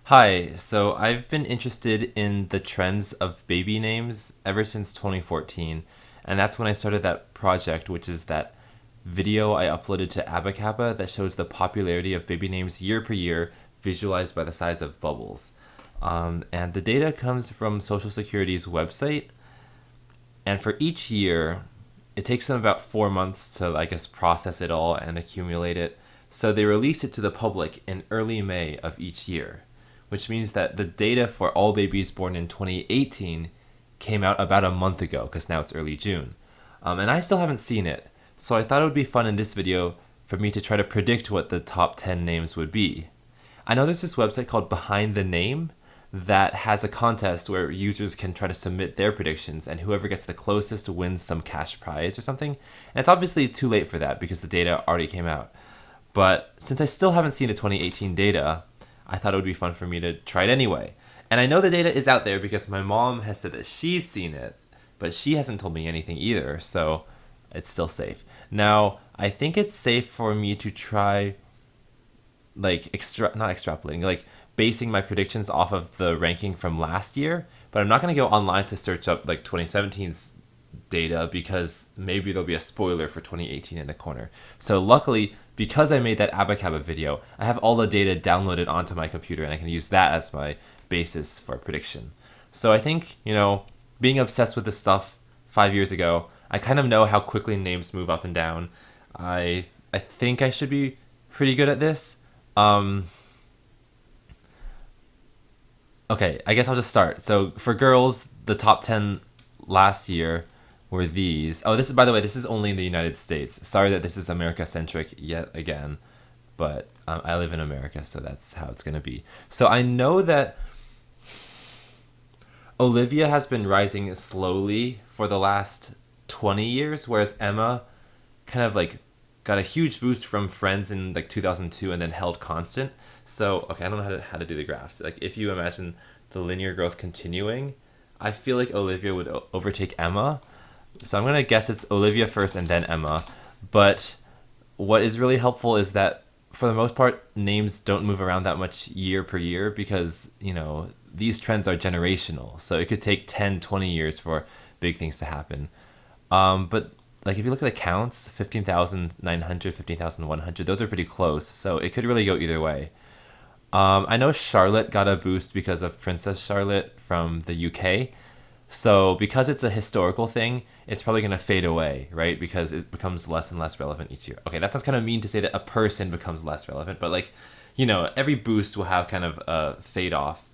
Hi, so I've been interested in the trends of baby names ever since 2014, and that's when I started that project, which is that video I uploaded to Abacaba that shows the popularity of baby names year per year, visualized by the size of bubbles. And the data comes from Social Security's website, and for each year, it takes them about 4 months to, I guess, process it all and accumulate it. So they release it to the public in early May of each year, which means that the data for all babies born in 2018 came out about a month ago, because now it's early June. And I still haven't seen it, so I thought it would be fun in this video for me to try to predict what the top 10 names would be. I know there's this website called Behind the Name that has a contest where users can try to submit their predictions, and whoever gets the closest wins some cash prize or something. And it's obviously too late for that because the data already came out. But since I still haven't seen the 2018 data, I thought it would be fun for me to try it anyway. And I know the data is out there because my mom has said that she's seen it, but she hasn't told me anything either, so it's still safe. Now, I think it's safe for me to try, like, not extrapolating, like basing my predictions off of the ranking from last year, but I'm not going to go online to search up like 2017's data because maybe there'll be a spoiler for 2018 in the corner. So luckily, because I made that Abacaba video, I have all the data downloaded onto my computer and I can use that as my basis for prediction. So I think, being obsessed with this stuff 5 years ago, I kind of know how quickly names move up and down. I think I should be pretty good at this. Okay, I guess I'll just start. So for girls, the top 10 last year were these. Oh, this is, by the way, this is only in the United States. Sorry that this is America centric yet again, but I live in America, so that's how it's gonna be. So I know that Olivia has been rising slowly for the last 20 years, whereas Emma kind of like got a huge boost from Friends in like 2002 and then held constant. So, okay, I don't know how to do the graphs. Like, if you imagine the linear growth continuing, I feel like Olivia would overtake Emma. So I'm going to guess it's Olivia first and then Emma. But what is really helpful is that for the most part, names don't move around that much year per year because, these trends are generational. So it could take 10, 20 years for big things to happen. But like if you look at the counts, 15,900, 15,100, those are pretty close. So it could really go either way. I know Charlotte got a boost because of Princess Charlotte from the UK. So because it's a historical thing, it's probably going to fade away, right? Because it becomes less and less relevant each year. Okay, that sounds kind of mean to say that a person becomes less relevant, but like, every boost will have kind of a fade off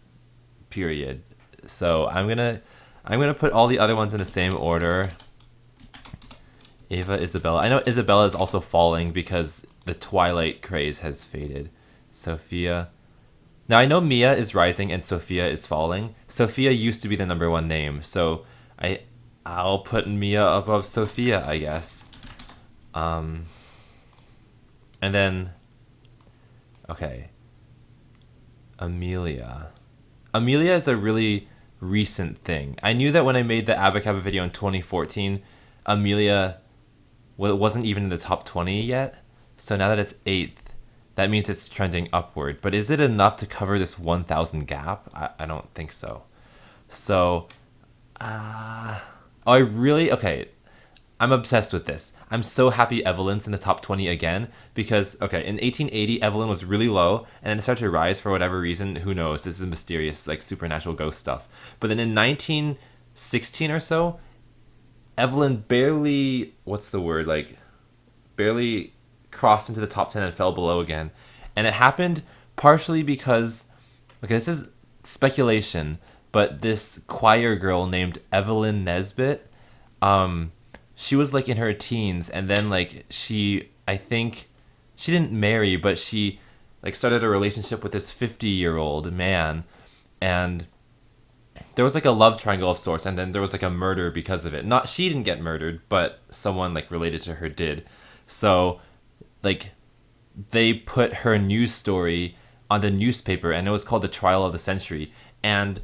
period. So I'm gonna put all the other ones in the same order. Ava, Isabella. I know Isabella is also falling because the Twilight craze has faded. Sophia. Now I know Mia is rising and Sophia is falling. Sophia used to be the number one name, so I'll put Mia above Sophia, I guess. And then, okay, Amelia. Amelia is a really recent thing. I knew that when I made the Abacaba video in 2014, Amelia wasn't even in the top 20 yet. So now that it's 8th, that means it's trending upward. But is it enough to cover this 1,000 gap? I don't think so. So, okay, I'm obsessed with this. I'm so happy Evelyn's in the top 20 again because, okay, in 1880, Evelyn was really low and then it started to rise for whatever reason. Who knows? This is mysterious, like supernatural ghost stuff. But then in 1916 or so, Evelyn barely, barely crossed into the top 10 and fell below again. And it happened partially because, okay, this is speculation, but this choir girl named Evelyn Nesbit, she was like in her teens and then like I think she didn't marry, but she like started a relationship with this 50-year-old man, and there was like a love triangle of sorts, and then there was like a murder because of it. Not she didn't get murdered, but someone like related to her did. So like they put her news story on the newspaper and it was called The Trial of the Century. And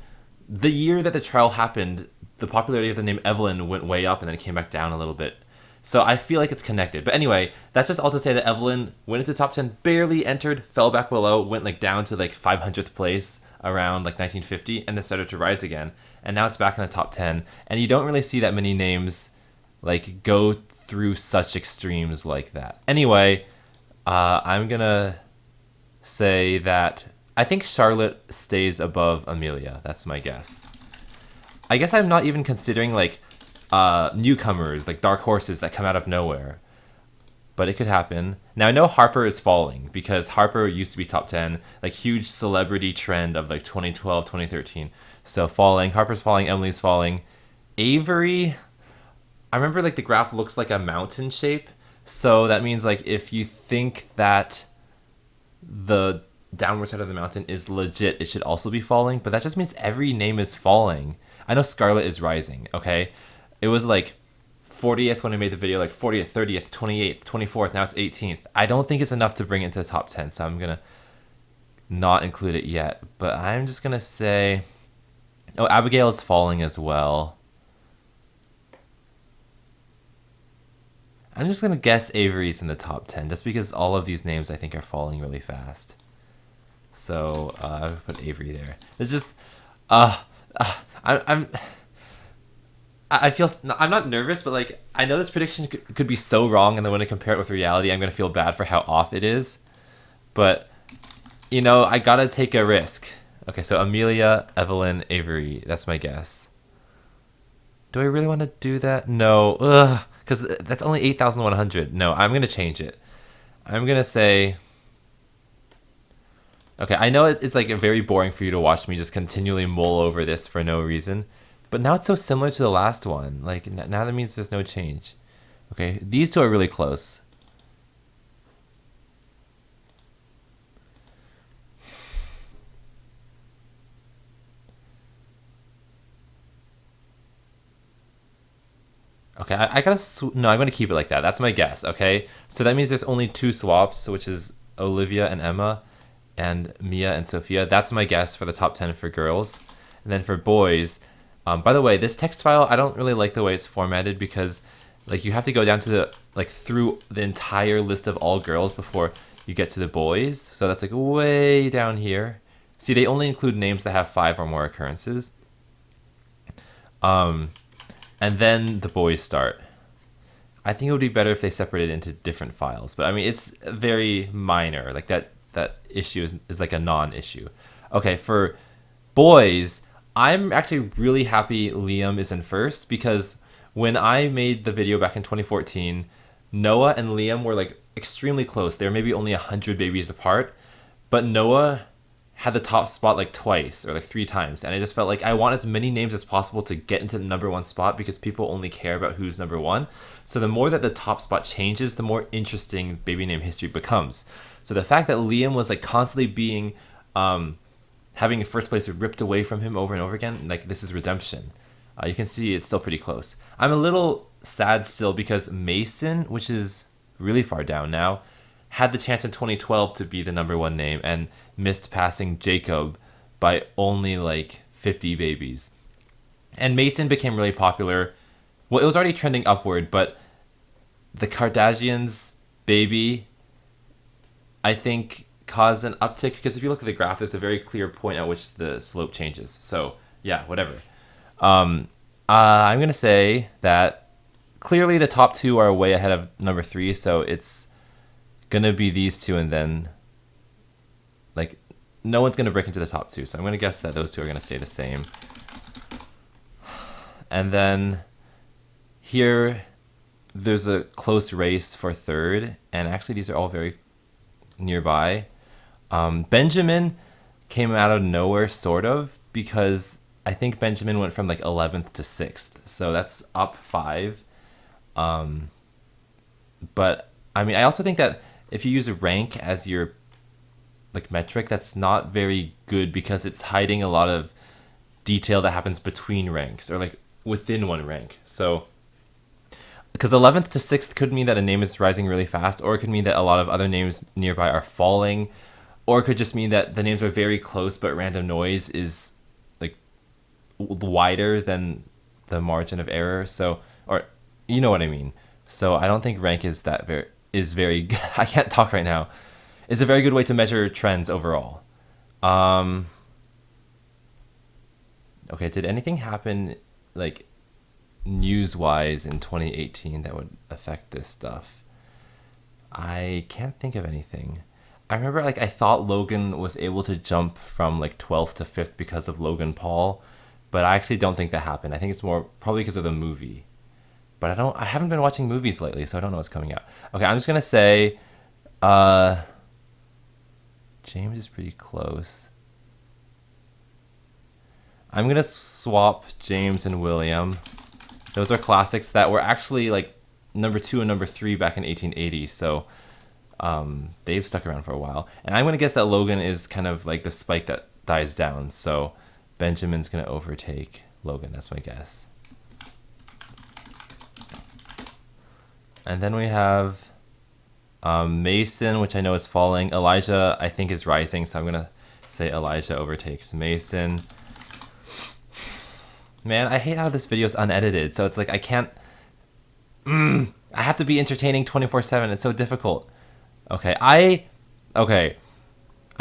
the year that the trial happened, the popularity of the name Evelyn went way up and then it came back down a little bit. So I feel like it's connected. But anyway, that's just all to say that Evelyn went into top 10, barely entered, fell back below, went like down to like 500th place. around like 1950, and it started to rise again, and now it's back in the top 10. And you don't really see that many names like go through such extremes like that. Anyway, I'm gonna say that I think Charlotte stays above Amelia. That's my guess. I guess I'm not even considering like newcomers, like dark horses that come out of nowhere. But it could happen. Now I know Harper is falling because Harper used to be top 10, like huge celebrity trend of like 2012, 2013. So falling, Harper's falling, Emily's falling. Avery, I remember like the graph looks like a mountain shape. So that means like if you think that the downward side of the mountain is legit, it should also be falling. But that just means every name is falling. I know Scarlet is rising, okay? It was like 40th when I made the video, like 40th, 30th, 28th, 24th, now it's 18th. I don't think it's enough to bring it into the top 10, so I'm going to not include it yet. But I'm just going to say... Oh, Abigail is falling as well. I'm just going to guess Avery's in the top 10, just because all of these names I think are falling really fast. So, I would put Avery there. It's just... I feel I'm not nervous, but like I know this prediction could be so wrong, and then when I compare it with reality, I'm gonna feel bad for how off it is. But you know, I gotta take a risk. Okay, so Amelia, Evelyn, Avery. That's my guess. Do I really want to do that? No, because that's only 8,100. No, I'm gonna change it. I'm gonna say. Okay, I know it's like very boring for you to watch me just continually mull over this for no reason. But now it's so similar to the last one. Like, now that means there's no change. Okay, these two are really close. Okay, I gotta... No, I'm gonna keep it like that. That's my guess, okay? So that means there's only two swaps, which is Olivia and Emma, and Mia and Sophia. That's my guess for the top 10 for girls. And then for boys... by the way, this text file, I don't really like the way it's formatted because like you have to go down to the like through the entire list of all girls before you get to the boys. So that's like way down here. See, they only include names that have 5 or more occurrences. And then the boys start. I think it would be better if they separated into different files, but I mean, it's very minor. Like that issue is like a non-issue. Okay, for boys, I'm actually really happy Liam is in first because when I made the video back in 2014, Noah and Liam were like extremely close. They were maybe only 100 babies apart, but Noah had the top spot like twice or like 3 times. And I just felt like I want as many names as possible to get into the number 1 spot because people only care about who's number 1. So the more that the top spot changes, the more interesting baby name history becomes. So the fact that Liam was like constantly being... having first place ripped away from him over and over again, like this is redemption. You can see it's still pretty close. I'm a little sad still because Mason, which is really far down now, had the chance in 2012 to be the number 1 name and missed passing Jacob by only like 50 babies. And Mason became really popular. Well, it was already trending upward, but the Kardashians' baby, I think, cause an uptick because if you look at the graph, there's a very clear point at which the slope changes. So yeah, whatever. I'm gonna say that clearly the top 2 are way ahead of number 3, so it's gonna be these 2, and then like no one's gonna break into the top 2. So I'm gonna guess that those 2 are gonna stay the same. And then here, there's a close race for third, and actually these are all very nearby. Benjamin came out of nowhere, sort of, because I think Benjamin went from like 11th to 6th, so that's up 5. But I mean, I also think that if you use a rank as your like metric, that's not very good because it's hiding a lot of detail that happens between ranks or like within one rank. So because 11th to 6th could mean that a name is rising really fast, or it could mean that a lot of other names nearby are falling, or it could just mean that the names are very close but random noise is like wider than the margin of error. So, or you know what I mean. So I don't think rank is very I can't talk right now. Is a very good way to measure trends overall. Okay, did anything happen like news-wise in 2018 that would affect this stuff? I can't think of anything. I remember like I thought Logan was able to jump from like 12th to 5th because of Logan Paul, but I actually don't think that happened. I think it's more probably because of the movie. But I haven't been watching movies lately, so I don't know what's coming out. Okay, I'm just gonna say James is pretty close. I'm gonna swap James and William. Those are classics that were actually like number 2 and number 3 back in 1880, so they've stuck around for a while. And I'm gonna guess that Logan is kind of like the spike that dies down, so Benjamin's gonna overtake Logan. That's my guess. And then we have Mason, which I know is falling. Elijah, I think, is rising, so I'm gonna say Elijah overtakes Mason. Man, I hate how this video is unedited, so it's like I can't... I have to be entertaining 24/7. It's so difficult. Okay, I'm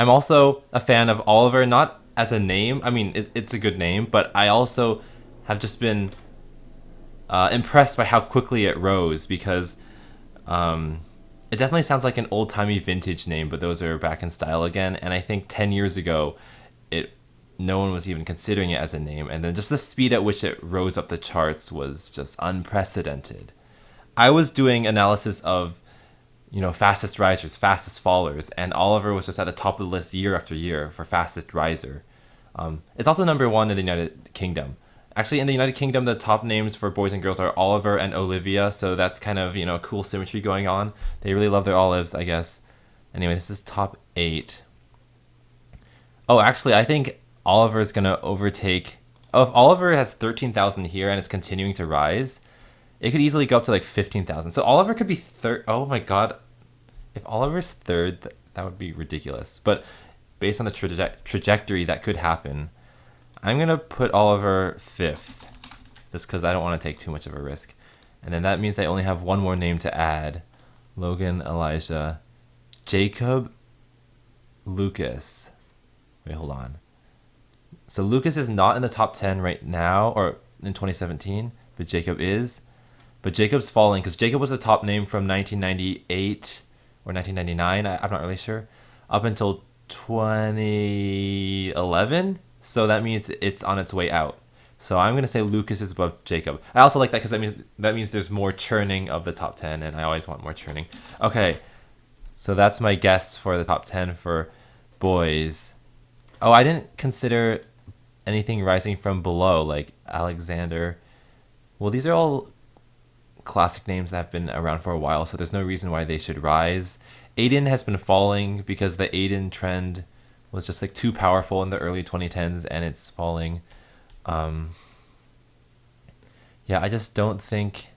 also a fan of Oliver, not as a name. I mean, it's a good name, but I also have just been impressed by how quickly it rose, because it definitely sounds like an old-timey vintage name, but those are back in style again. And I think 10 years ago, no one was even considering it as a name. And then just the speed at which it rose up the charts was just unprecedented. I was doing analysis of, fastest risers, fastest fallers, and Oliver was just at the top of the list year after year for fastest riser. It's also number 1 in the United Kingdom. Actually, in the United Kingdom, the top names for boys and girls are Oliver and Olivia, so that's kind of, cool symmetry going on. They really love their olives, I guess. Anyway, this is top 8. Oh, actually, I think Oliver is going to overtake... Oh, if Oliver has 13,000 here and is continuing to rise, it could easily go up to like 15,000. So Oliver could be third. Oh my god. If Oliver's third, that would be ridiculous. But based on the trajectory, that could happen. I'm going to put Oliver 5th, just because I don't want to take too much of a risk. And then that means I only have one more name to add. Logan, Elijah, Jacob, Lucas. Wait, hold on. So Lucas is not in the top 10 right now, or in 2017, but Jacob is. But Jacob's falling, because Jacob was the top name from 1998 or 1999, I'm not really sure, up until 2011. So that means it's on its way out. So I'm going to say Lucas is above Jacob. I also like that because that means there's more churning of the top 10, and I always want more churning. Okay, so that's my guess for the top 10 for boys. Oh, I didn't consider anything rising from below, like Alexander. Well, these are all classic names that have been around for a while, so there's no reason why they should rise. Aiden has been falling because the Aiden trend was just like too powerful in the early 2010s, and it's falling. Yeah, I just don't think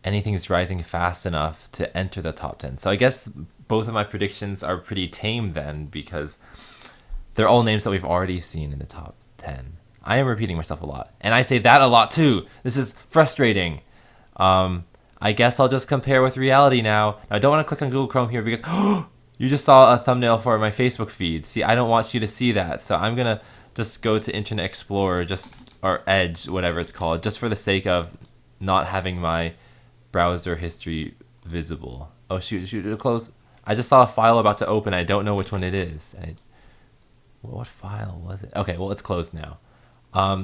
anything's rising fast enough to enter the top 10. So I guess both of my predictions are pretty tame then, because they're all names that we've already seen in the top 10. I am repeating myself a lot, and I say that a lot too. This is frustrating. I guess I'll just compare with reality now. I don't want to click on Google Chrome here because you just saw a thumbnail for my Facebook feed. See, I don't want you to see that, so I'm gonna just go to Internet Explorer, or Edge, whatever it's called, just for the sake of not having my browser history visible. Oh shoot, close. I just saw a file about to open. I don't know which one it is. What file was it? Okay, well, it's closed now.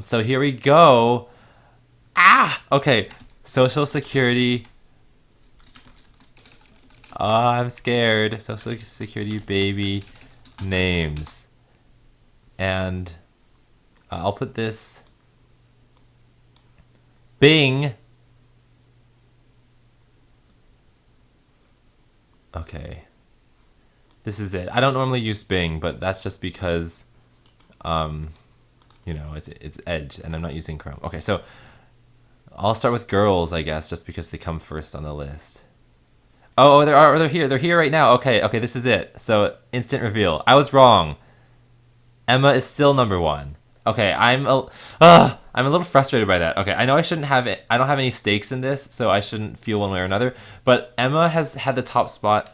So here we go. Okay. Social Security. I'm scared. Social Security baby names. And I'll put this. Bing. Okay. This is it. I don't normally use Bing, but that's just because, it's Edge, and I'm not using Chrome. Okay, so I'll start with girls, I guess, just because they come first on the list. Oh, they're here. They're here right now. Okay, this is it. So instant reveal. I was wrong. Emma is still number 1. Okay, I'm a little frustrated by that. Okay, I know I shouldn't have it. I don't have any stakes in this, so I shouldn't feel one way or another. But Emma has had the top spot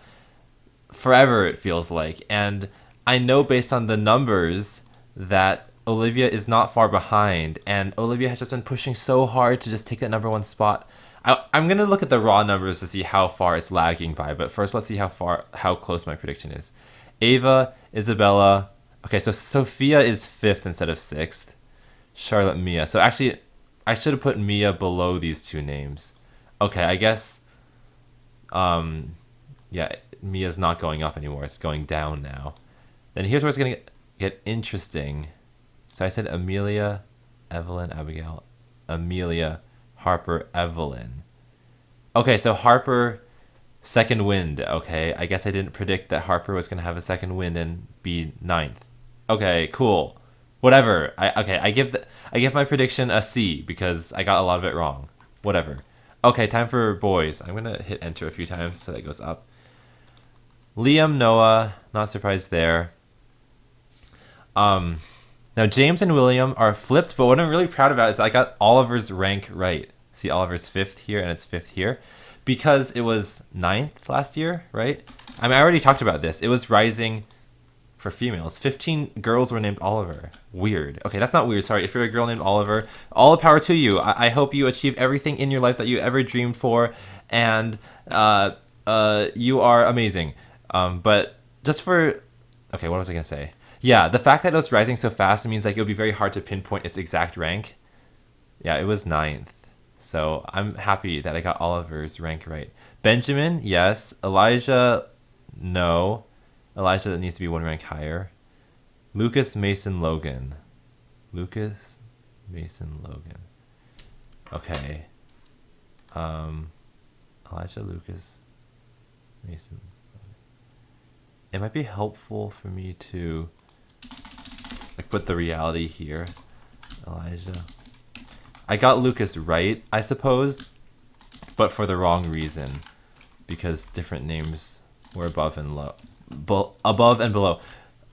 forever, it feels like, and I know based on the numbers that Olivia is not far behind, and Olivia has just been pushing so hard to just take that number one spot. I'm gonna look at the raw numbers to see how far it's lagging by, but first let's see how close my prediction is. Ava, Isabella. Okay, so Sophia is 5th instead of 6th. Charlotte, Mia. So actually, I should have put Mia below these two names. Okay, I guess. Yeah, Mia's not going up anymore. It's going down now. Then here's where it's gonna get interesting. So I said Amelia, Evelyn, Abigail, Amelia, Harper, Evelyn. Okay, so Harper, second wind. Okay, I guess I didn't predict that Harper was gonna have a second wind and be 9th. Okay, cool. Whatever. I give my prediction a C because I got a lot of it wrong. Whatever. Okay, time for boys. I'm gonna hit enter a few times so that goes up. Liam, Noah, not surprised there. Now James and William are flipped, but what I'm really proud about is that I got Oliver's rank right. See, Oliver's 5th here and it's 5th here. Because it was 9th last year, right? I mean, I already talked about this. It was rising for females. 15 girls were named Oliver. Weird. Okay, that's not weird. Sorry. If you're a girl named Oliver, all the power to you. I hope you achieve everything in your life that you ever dreamed for, and you are amazing. But just for... Okay, what was I going to say? Yeah, the fact that it was rising so fast means like it would be very hard to pinpoint its exact rank. Yeah, it was 9th. So I'm happy that I got Oliver's rank right. Benjamin, yes. Elijah, no. Elijah needs to be one rank higher. Lucas, Mason, Logan. Lucas, Mason, Logan. Okay. Elijah, Lucas, Mason, Logan. It might be helpful for me to like put the reality here. Elijah. I got Lucas right, I suppose, but for the wrong reason, because different names were above and below.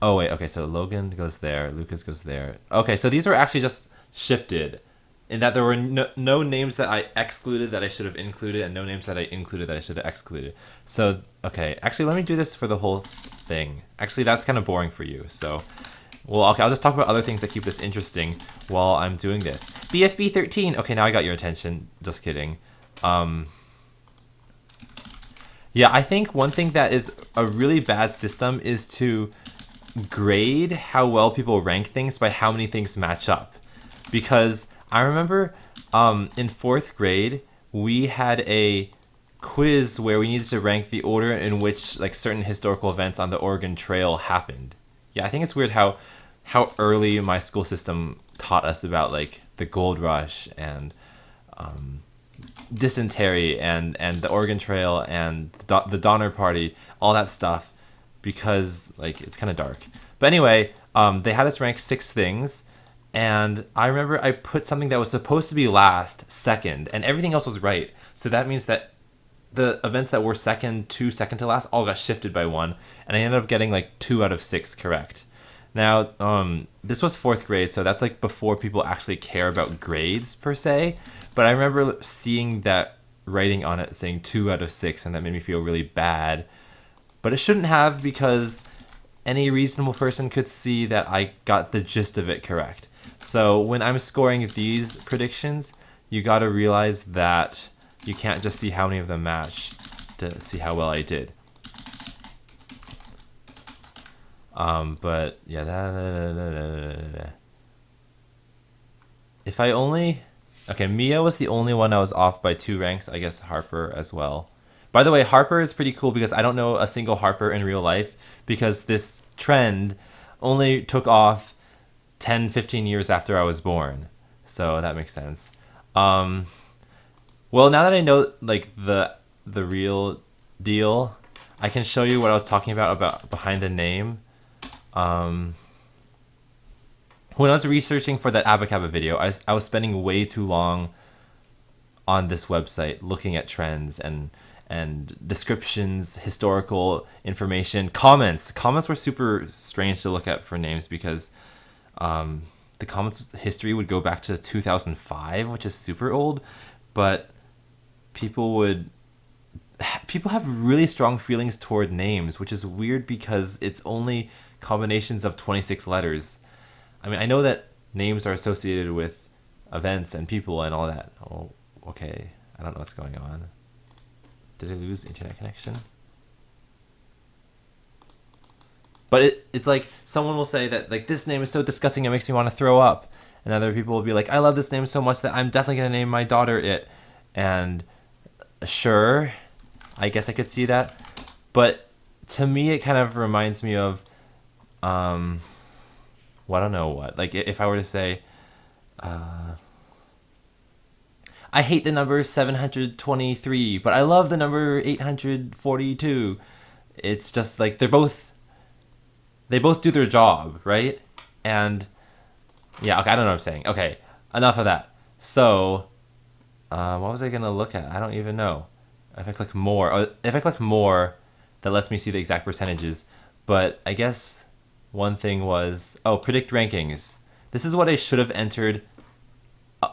Oh wait, okay, so Logan goes there, Lucas goes there. Okay, so these were actually just shifted, in that there were no names that I excluded that I should have included, and no names that I included that I should have excluded. So, okay, actually let me do this for the whole thing. Actually, that's kind of boring for you, so... Well, okay, I'll just talk about other things that keep this interesting while I'm doing this. BFB 13. Okay, now I got your attention. Just kidding. Yeah, I think one thing that is a really bad system is to grade how well people rank things by how many things match up. Because I remember in 4th grade, we had a quiz where we needed to rank the order in which like certain historical events on the Oregon Trail happened. Yeah, I think it's weird how early my school system taught us about like the gold rush and dysentery and the Oregon Trail and the Donner Party, all that stuff, because like it's kind of dark. But anyway, they had us rank 6 things, and I remember I put something that was supposed to be last second, and everything else was right. So that means that the events that were second to last all got shifted by 1, and I ended up getting like 2 out of 6 correct. Now, this was 4th grade, so that's like before people actually care about grades per se, but I remember seeing that writing on it saying 2 out of 6, and that made me feel really bad. But it shouldn't have, because any reasonable person could see that I got the gist of it correct. So when I'm scoring these predictions, you gotta realize that you can't just see how many of them match to see how well I did. But yeah, if I only... Okay, Mia was the only one I was off by 2 ranks. I guess Harper as well. By the way, Harper is pretty cool because I don't know a single Harper in real life, because this trend only took off 10, 15 years after I was born. So that makes sense. Well, now that I know like the real deal, I can show you what I was talking about behind the name. When I was researching for that Abacaba video, I was spending way too long on this website looking at trends and descriptions, historical information, comments. Comments were super strange to look at for names because the comments history would go back to 2005, which is super old, but people have really strong feelings toward names, which is weird because it's only combinations of 26 letters. I mean, I know that names are associated with events and people and all that. Oh, okay. I don't know what's going on. Did I lose internet connection? But it's like someone will say that like this name is so disgusting it makes me want to throw up, and other people will be like, I love this name so much that I'm definitely gonna name my daughter it. And sure, I guess I could see that, but to me it kind of reminds me of well, I don't know what. Like if I were to say, I hate the number 723, but I love the number 842. It's just like they both do their job, right? And yeah, okay, I don't know what I'm saying. Okay, enough of that. So, what was I gonna look at? I don't even know. If I click more, that lets me see the exact percentages. But I guess one thing was, predict rankings. This is what I should have entered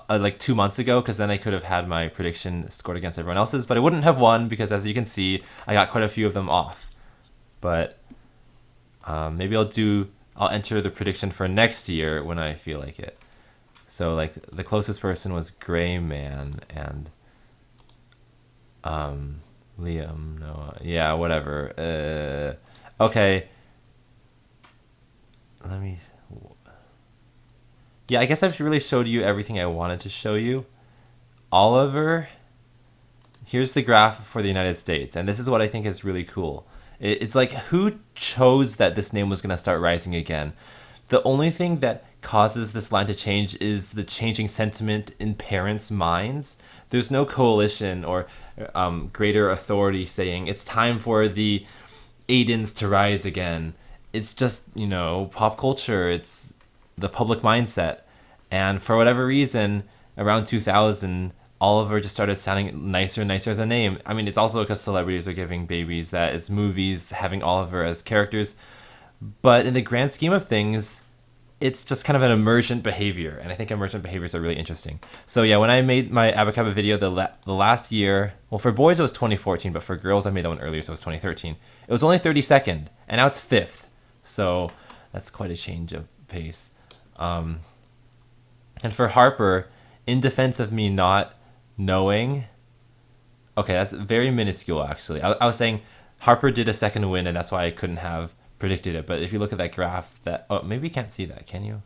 like 2 months ago, because then I could have had my prediction scored against everyone else's, but I wouldn't have won because, as you can see, I got quite a few of them off. But maybe I'll enter the prediction for next year when I feel like it. So like the closest person was Gray Man and Liam Noah. Yeah, whatever. Okay. Let me. Yeah, I guess I've really showed you everything I wanted to show you. Oliver. Here's the graph for the United States, and this is what I think is really cool. It's like, who chose that this name was going to start rising again? The only thing that causes this line to change is the changing sentiment in parents' minds. There's no coalition or greater authority saying it's time for the Aidens to rise again. It's just, pop culture. It's the public mindset. And for whatever reason, around 2000, Oliver just started sounding nicer and nicer as a name. I mean, it's also because celebrities are giving babies that, it's movies having Oliver as characters. But in the grand scheme of things, it's just kind of an emergent behavior. And I think emergent behaviors are really interesting. So yeah, when I made my Abacaba video the last year, well, for boys it was 2014, but for girls I made that one earlier, so it was 2013. It was only 32nd, and now it's 5th. So that's quite a change of pace. And for Harper, in defense of me not knowing, okay, that's very minuscule actually. I was saying Harper did a second win, and that's why I couldn't have predicted it. But if you look at that graph, maybe you can't see that, can you?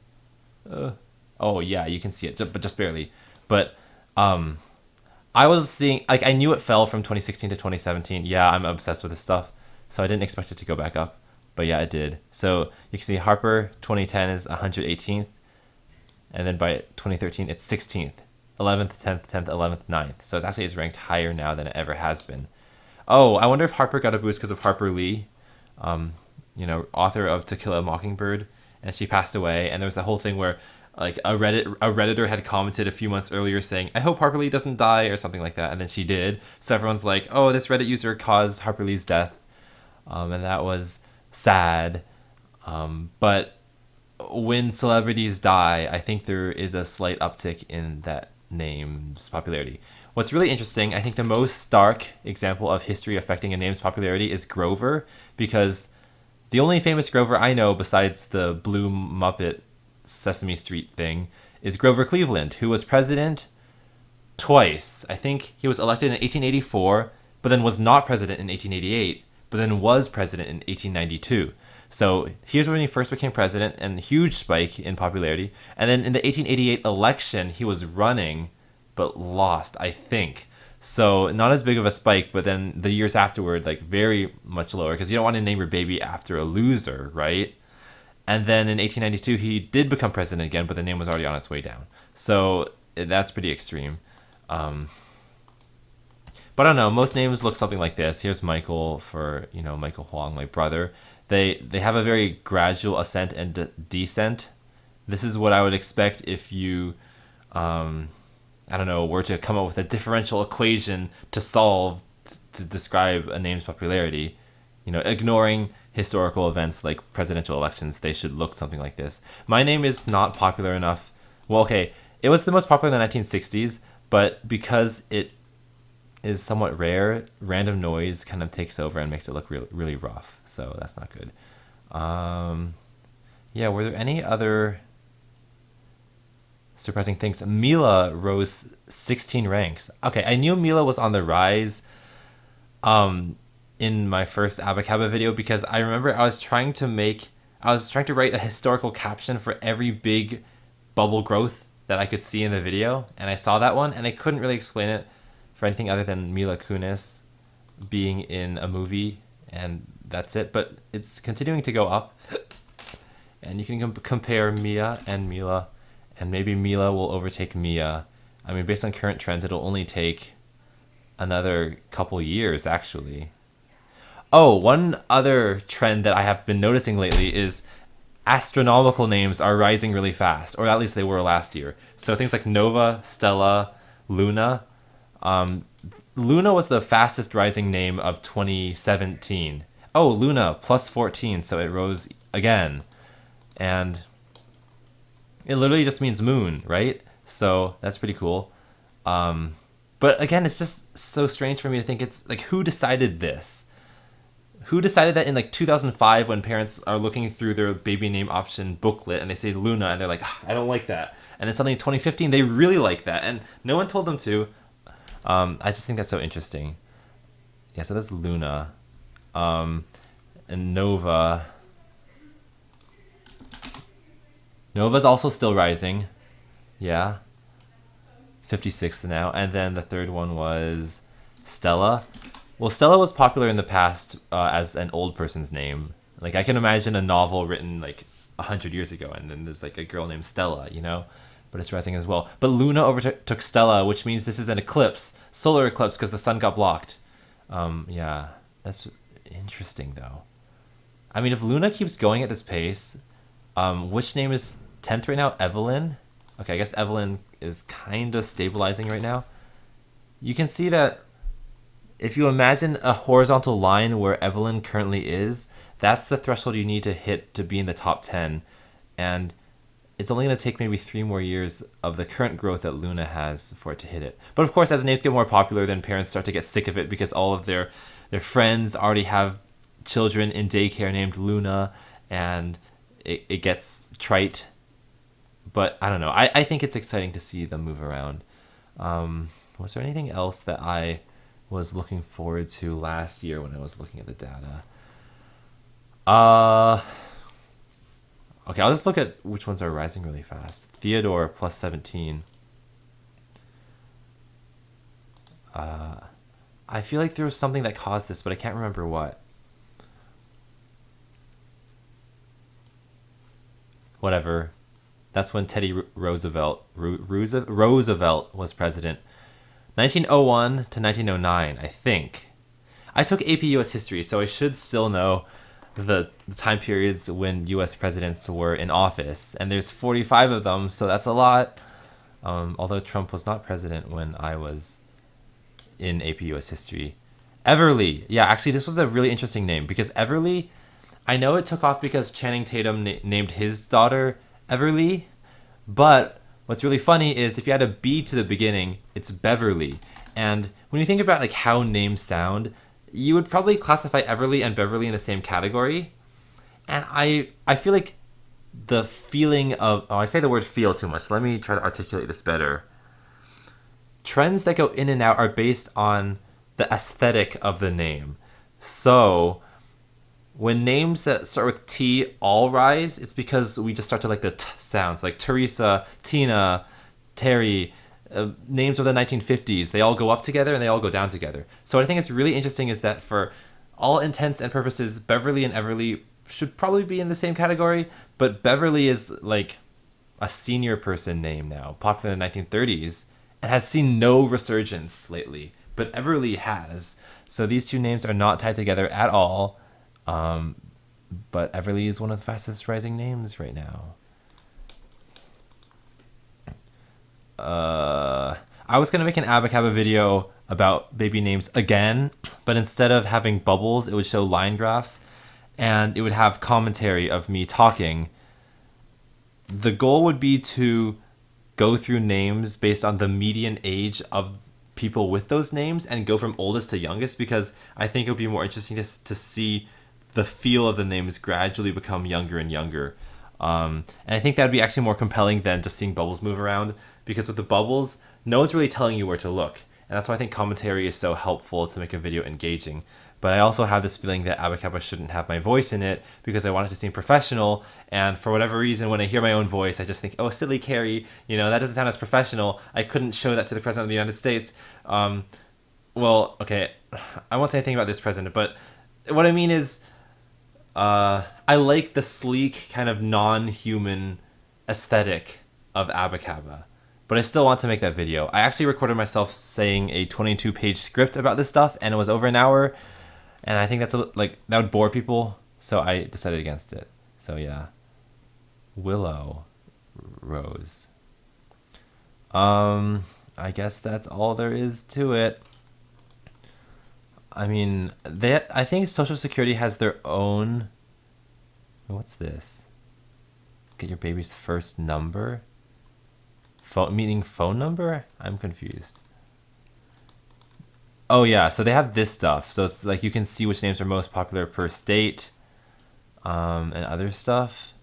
Oh yeah, you can see it, but just barely. But I was seeing, like, I knew it fell from 2016 to 2017. Yeah, I'm obsessed with this stuff, so I didn't expect it to go back up. But yeah, it did. So you can see Harper 2010 is 118th, and then by 2013 it's 16th, 11th, 10th, 10th, 11th, 9th. So it's actually ranked higher now than it ever has been. Oh, I wonder if Harper got a boost because of Harper Lee, author of To Kill a Mockingbird, and she passed away. And there was a whole thing where like a Redditor had commented a few months earlier saying, I hope Harper Lee doesn't die, or something like that, and then she did. So everyone's like, oh, this Reddit user caused Harper Lee's death, and that was sad. But when celebrities die, I think there is a slight uptick in that name's popularity. What's really interesting, I think the most stark example of history affecting a name's popularity is Grover, because the only famous Grover I know besides the Blue Muppet Sesame Street thing is Grover Cleveland, who was president twice. I think he was elected in 1884, but then was not president in 1888, but then was president in 1892. So here's when he first became president, and huge spike in popularity. And then in the 1888 election, he was running, but lost, I think. So not as big of a spike, but then the years afterward, like very much lower, because you don't want to name your baby after a loser, right? And then in 1892, he did become president again, but the name was already on its way down. So that's pretty extreme. But I don't know, most names look something like this. Here's Michael for, Michael Huang, my brother. They have a very gradual ascent and descent. This is what I would expect if you, were to come up with a differential equation to solve, to describe a name's popularity. Ignoring historical events like presidential elections, they should look something like this. My name is not popular enough. Well, okay, it was the most popular in the 1960s, but because it is somewhat rare, random noise kind of takes over and makes it look really, really rough. So that's not good. Were there any other surprising things. Mila rose 16 ranks. Okay, I knew Mila was on the rise in my first Abacaba video because I remember I was trying to write a historical caption for every big bubble growth that I could see in the video, and I saw that one, and I couldn't really explain it for anything other than Mila Kunis being in a movie, and that's it. But it's continuing to go up, and you can compare Mia and Mila, and maybe Mila will overtake Mia. I mean, based on current trends, it'll only take another couple years, actually. Oh, one other trend that I have been noticing lately is astronomical names are rising really fast, or at least they were last year. So things like Nova, Stella, Luna. Luna was the fastest rising name of 2017. Oh, Luna, plus 14, so it rose again. And it literally just means moon, right? So that's pretty cool. But again, it's just so strange for me to think it's like, who decided this? Who decided that in like 2005 when parents are looking through their baby name option booklet and they say Luna and they're like, I don't like that. And then suddenly in 2015, they really like that. And no one told them to. I just think that's so interesting. Yeah, so that's Luna. And Nova. Nova's also still rising. Yeah. 56th now. And then the third one was Stella. Well, Stella was popular in the past as an old person's name. Like, I can imagine a novel written like 100 years ago, and then there's like a girl named Stella, you know? But it's rising as well. But Luna overtook Stella, which means this is an eclipse, solar eclipse, because the sun got blocked. Yeah, that's interesting, though. I mean, if Luna keeps going at this pace, which name is 10th right now? Evelyn? Okay, I guess Evelyn is kind of stabilizing right now. You can see that if you imagine a horizontal line where Evelyn currently is, that's the threshold you need to hit to be in the top 10. And it's only going to take maybe 3 more years of the current growth that Luna has for it to hit it. But of course, as names get more popular, then parents start to get sick of it because all of their friends already have children in daycare named Luna, and it gets trite. But I don't know. I think it's exciting to see them move around. Was there anything else that I was looking forward to last year when I was looking at the data? Okay, I'll just look at which ones are rising really fast. Theodore plus 17. I feel like there was something that caused this, but I can't remember what. Whatever. That's when Teddy Roosevelt was president. 1901 to 1909, I think. I took AP US history, so I should still know the time periods when US presidents were in office. And there's 45 of them, so that's a lot. Although Trump was not president when I was in AP US history. Everly. Yeah, actually, this was a really interesting name because Everly, I know it took off because Channing Tatum named his daughter Everly, but what's really funny is if you add a B to the beginning, it's Beverly. And when you think about like how names sound, you would probably classify Everly and Beverly in the same category. And I feel like the feeling of... Oh, I say the word feel too much. Let me try to articulate this better. Trends that go in and out are based on the aesthetic of the name. So when names that start with T all rise, it's because we just start to like the T sounds, like Teresa, Tina, Terry, names of the 1950s. They all go up together and they all go down together. So what I think is really interesting is that for all intents and purposes, Beverly and Everly should probably be in the same category, but Beverly is like a senior person name now, popular in the 1930s, and has seen no resurgence lately, but Everly has. So these two names are not tied together at all. But Everly is one of the fastest rising names right now. I was going to make an Abacaba video about baby names again, but instead of having bubbles, it would show line graphs, and it would have commentary of me talking. The goal would be to go through names based on the median age of people with those names and go from oldest to youngest, because I think it would be more interesting to see the feel of the names gradually become younger and younger. And I think that'd be actually more compelling than just seeing bubbles move around, because with the bubbles, no one's really telling you where to look. And that's why I think commentary is so helpful to make a video engaging. But I also have this feeling that Abacaba shouldn't have my voice in it because I want it to seem professional. And for whatever reason, when I hear my own voice, I just think, oh, silly Carrie, that doesn't sound as professional. I couldn't show that to the President of the United States. Well, okay, I won't say anything about this president, but what I mean is, I like the sleek, kind of non-human aesthetic of Abacaba, but I still want to make that video. I actually recorded myself saying a 22-page script about this stuff, and it was over an hour, and I think that would bore people, so I decided against it. So yeah, Willow Rose. I guess that's all there is to it. I mean, I think Social Security has their own... What's this? Get your baby's first number? Meaning phone number? I'm confused. Oh yeah, so they have this stuff. So it's like you can see which names are most popular per state, and other stuff.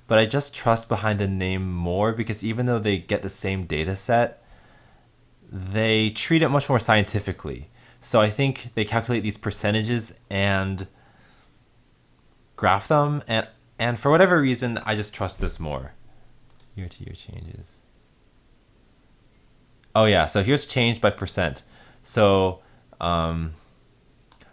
But I just trust behind the name more because even though they get the same data set, they treat it much more scientifically. So I think they calculate these percentages and graph them, and for whatever reason, I just trust this more. Year-to-year changes. Oh yeah, so here's change by percent. So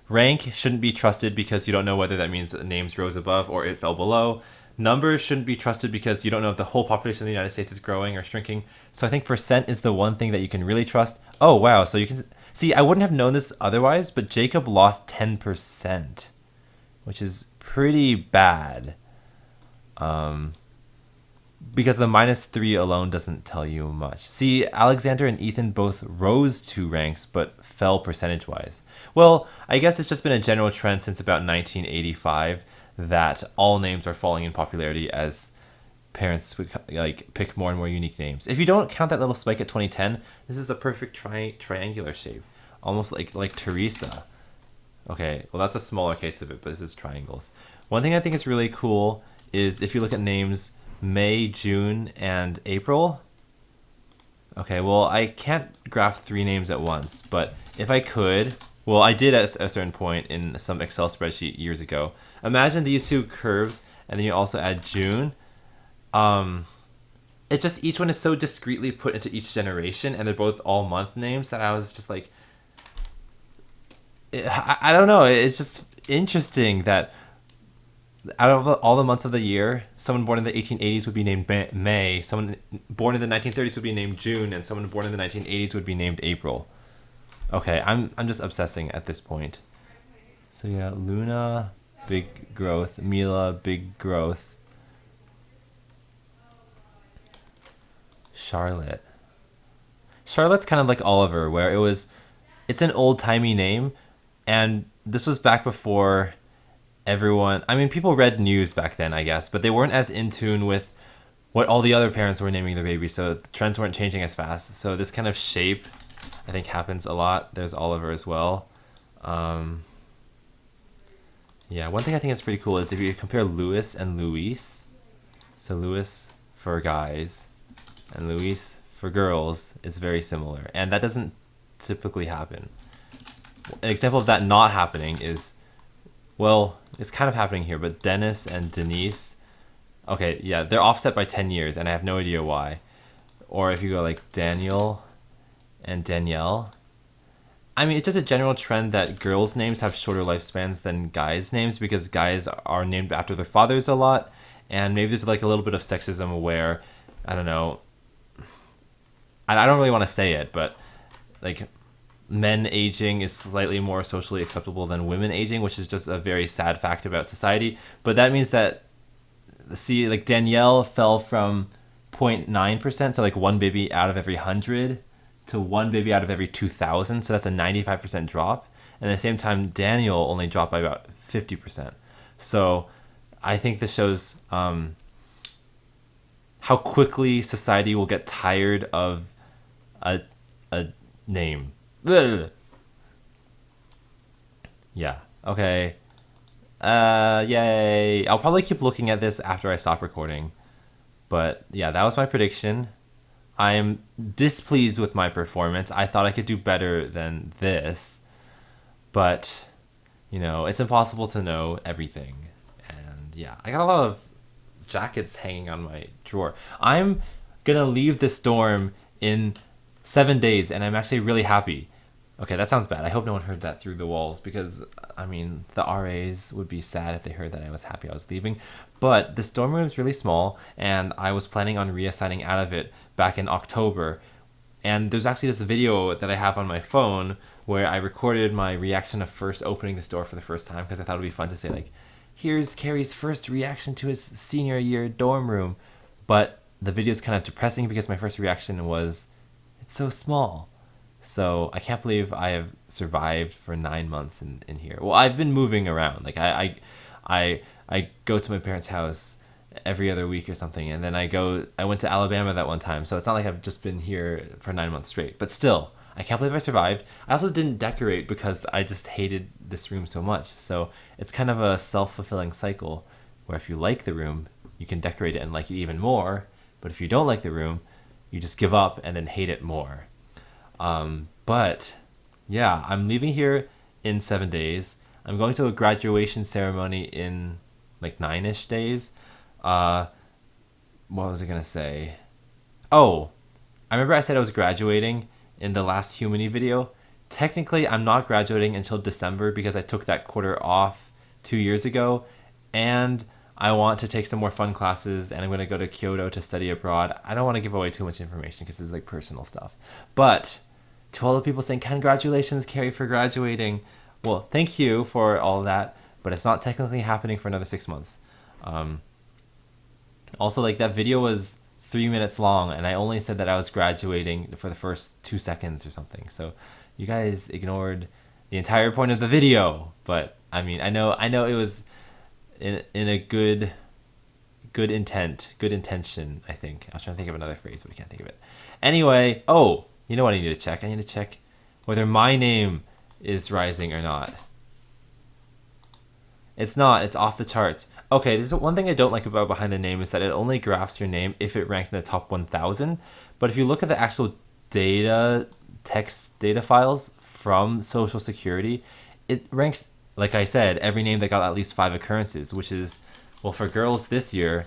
rank shouldn't be trusted because you don't know whether that means that the names rose above or it fell below. Numbers shouldn't be trusted because you don't know if the whole population of the United States is growing or shrinking. So I think percent is the one thing that you can really trust. Oh wow, so you can... See, I wouldn't have known this otherwise, but Jacob lost 10%, which is pretty bad. Because the -3 alone doesn't tell you much. See, Alexander and Ethan both rose 2 ranks, but fell percentage-wise. Well, I guess it's just been a general trend since about 1985 that all names are falling in popularity as parents pick more and more unique names. If you don't count that little spike at 2010, this is the perfect triangular shape, almost like Teresa. Okay, well that's a smaller case of it, but this is triangles. One thing I think is really cool is if you look at names May, June, and April. Okay, well I can't graph 3 names at once, but if I could, well I did at a certain point in some Excel spreadsheet years ago. Imagine these 2 curves, and then you also add June. It's just each one is so discreetly put into each generation, and they're both all month names that I was just like, I don't know. It's just interesting that out of all the months of the year, someone born in the 1880s would be named May, someone born in the 1930s would be named June, and someone born in the 1980s would be named April. Okay, I'm just obsessing at this point. So yeah, Luna, big growth. Mila, big growth. Charlotte's kind of like Oliver, where it's an old-timey name, and this was back before people read news back then, I guess, but they weren't as in tune with what all the other parents were naming their babies, so the trends weren't changing as fast. So this kind of shape, I think, happens a lot. There's Oliver as well. Yeah, one thing I think is pretty cool is if you compare Louis and Luis, so Louis for guys and Luis for girls is very similar, and that doesn't typically happen. An example of that not happening is, well, it's kind of happening here, but Dennis and Denise, okay, yeah, they're offset by 10 years, and I have no idea why. Or if you go like Daniel and Danielle, I mean, it's just a general trend that girls' names have shorter lifespans than guys' names because guys are named after their fathers a lot, and maybe there's like a little bit of sexism where, I don't know, I don't really want to say it, but like men aging is slightly more socially acceptable than women aging, which is just a very sad fact about society. But that means that, see, like Danielle fell from 0.9%, so like 1 baby out of every 100, to 1 baby out of every 2,000, so that's a 95% drop. And at the same time, Daniel only dropped by about 50%. So I think this shows how quickly society will get tired of a name. Ugh. Yeah, okay. Yay. I'll probably keep looking at this after I stop recording. But yeah, that was my prediction. I am displeased with my performance. I thought I could do better than this. But, you know, it's impossible to know everything. And yeah, I got a lot of jackets hanging on my drawer. I'm gonna leave this dorm in 7 days, and I'm actually really happy. Okay, that sounds bad. I hope no one heard that through the walls because, I mean, the RAs would be sad if they heard that I was happy I was leaving. But this dorm room is really small, and I was planning on reassigning out of it back in October. And there's actually this video that I have on my phone where I recorded my reaction of first opening this door for the first time because I thought it would be fun to say, like, here's Carrie's first reaction to his senior year dorm room. But the video is kind of depressing because my first reaction was, it's so small. So I can't believe I have survived for 9 months in here. Well, I've been moving around. Like I go to my parents' house every other week or something, and then I went to Alabama that one time. So it's not like I've just been here for 9 months straight. But still, I can't believe I survived. I also didn't decorate because I just hated this room so much. So it's kind of a self-fulfilling cycle where if you like the room, you can decorate it and like it even more. But if you don't like the room, you just give up and then hate it more. But yeah, I'm leaving here in 7 days. I'm going to a graduation ceremony in like 9-ish days. What was I gonna say? Oh, I remember I said I was graduating in the last Humany video. Technically, I'm not graduating until December because I took that quarter off 2 years ago, and I want to take some more fun classes, and I'm going to go to Kyoto to study abroad. I don't want to give away too much information because this is like personal stuff. But to all the people saying, congratulations, Carrie, for graduating. Well, thank you for all of that, but it's not technically happening for another 6 months. Also, like, that video was 3 minutes long, and I only said that I was graduating for the first 2 seconds or something. So you guys ignored the entire point of the video. But I mean, I know it was in a good intention, I think. I was trying to think of another phrase, but I can't think of it. Anyway, oh, you know what I need to check? I need to check whether my name is rising or not. It's not. It's off the charts. Okay, there's one thing I don't like about Behind the Name is that it only graphs your name if it ranked in the top 1,000. But if you look at the actual text data files from Social Security, it ranks, like I said, every name that got at least 5 occurrences, which is, well, for girls this year,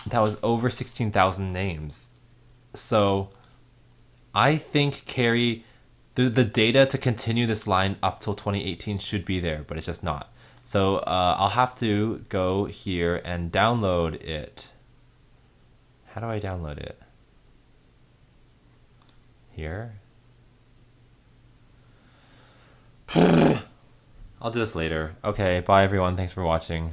that was over 16,000 names. So I think Carrie, the data to continue this line up till 2018 should be there, but it's just not. So I'll have to go here and download it. How do I download it? Here? I'll do this later. Okay, bye everyone. Thanks for watching.